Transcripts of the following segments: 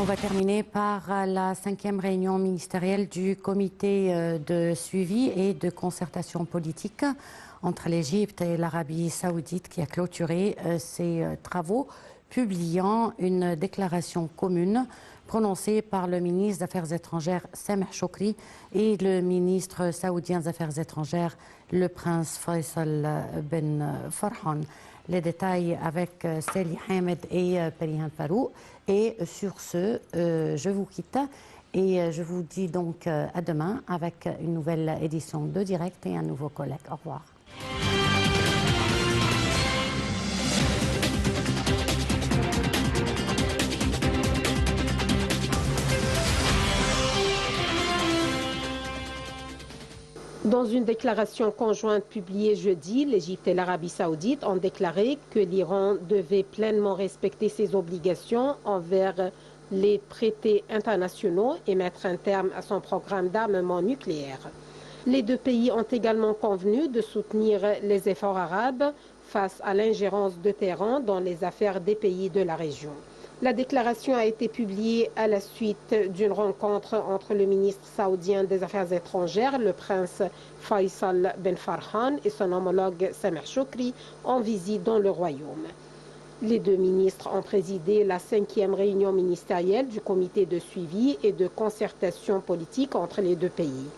On va terminer par la 5e réunion ministérielle du comité de suivi et de concertation politique entre l'Égypte et l'Arabie saoudite qui a clôturé ses travaux, publiant une déclaration commune prononcée par le ministre des Affaires étrangères Sameh Choukri et le ministre saoudien des Affaires étrangères, le prince Faisal Ben Farhan. Les détails avec Sally Hamed et Perihan Farou. Et sur ce, je vous quitte et je vous dis donc à demain avec une nouvelle édition de Direct et un nouveau collègue. Au revoir. Dans une déclaration conjointe publiée jeudi, l'Égypte et l'Arabie saoudite ont déclaré que l'Iran devait pleinement respecter ses obligations envers les traités internationaux et mettre un terme à son programme d'armement nucléaire. Les deux pays ont également convenu de soutenir les efforts arabes face à l'ingérence de Téhéran dans les affaires des pays de la région. La déclaration a été publiée à la suite d'une rencontre entre le ministre saoudien des Affaires étrangères, le prince Faisal Ben Farhan, et son homologue Sameh Choukri en visite dans le royaume. Les deux ministres ont présidé la 5e réunion ministérielle du comité de suivi et de concertation politique entre les deux pays.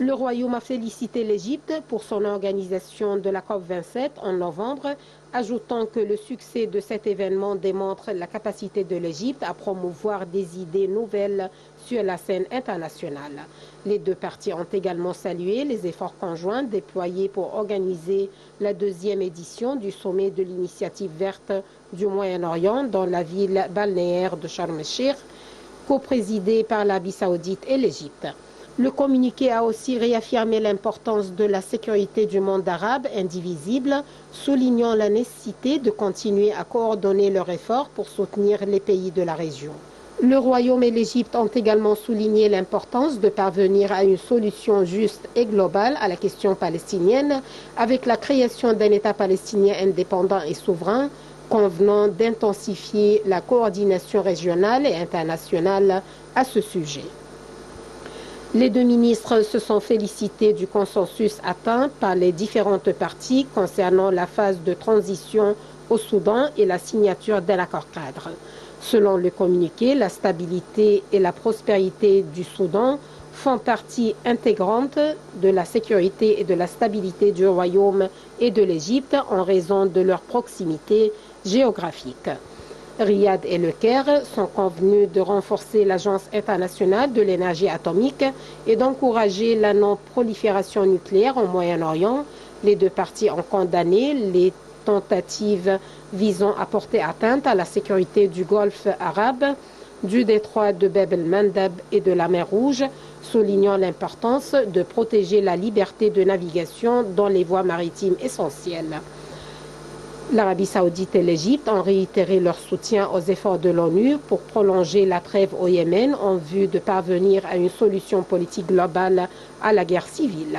Le Royaume a félicité l'Égypte pour son organisation de la COP27 en novembre, ajoutant que le succès de cet événement démontre la capacité de l'Égypte à promouvoir des idées nouvelles sur la scène internationale. Les deux parties ont également salué les efforts conjoints déployés pour organiser la 2e édition du sommet de l'initiative verte du Moyen-Orient dans la ville balnéaire de Sharm el-Cheikh, coprésidée par l'Arabie saoudite et l'Égypte. Le communiqué a aussi réaffirmé l'importance de la sécurité du monde arabe indivisible, soulignant la nécessité de continuer à coordonner leurs efforts pour soutenir les pays de la région. Le Royaume et l'Égypte ont également souligné l'importance de parvenir à une solution juste et globale à la question palestinienne, avec la création d'un État palestinien indépendant et souverain, convenant d'intensifier la coordination régionale et internationale à ce sujet. Les deux ministres se sont félicités du consensus atteint par les différentes parties concernant la phase de transition au Soudan et la signature d'un accord cadre. Selon le communiqué, la stabilité et la prospérité du Soudan font partie intégrante de la sécurité et de la stabilité du Royaume et de l'Égypte en raison de leur proximité géographique. Riyad et Le Caire sont convenus de renforcer l'Agence internationale de l'énergie atomique et d'encourager la non-prolifération nucléaire au Moyen-Orient. Les deux parties ont condamné les tentatives visant à porter atteinte à la sécurité du Golfe arabe, du détroit de Bab el-Mandeb et de la mer Rouge, soulignant l'importance de protéger la liberté de navigation dans les voies maritimes essentielles. L'Arabie saoudite et l'Égypte ont réitéré leur soutien aux efforts de l'ONU pour prolonger la trêve au Yémen en vue de parvenir à une solution politique globale à la guerre civile.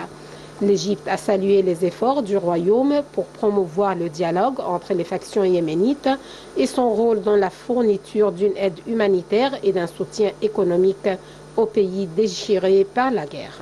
L'Égypte a salué les efforts du Royaume pour promouvoir le dialogue entre les factions yéménites et son rôle dans la fourniture d'une aide humanitaire et d'un soutien économique aux pays déchirés par la guerre.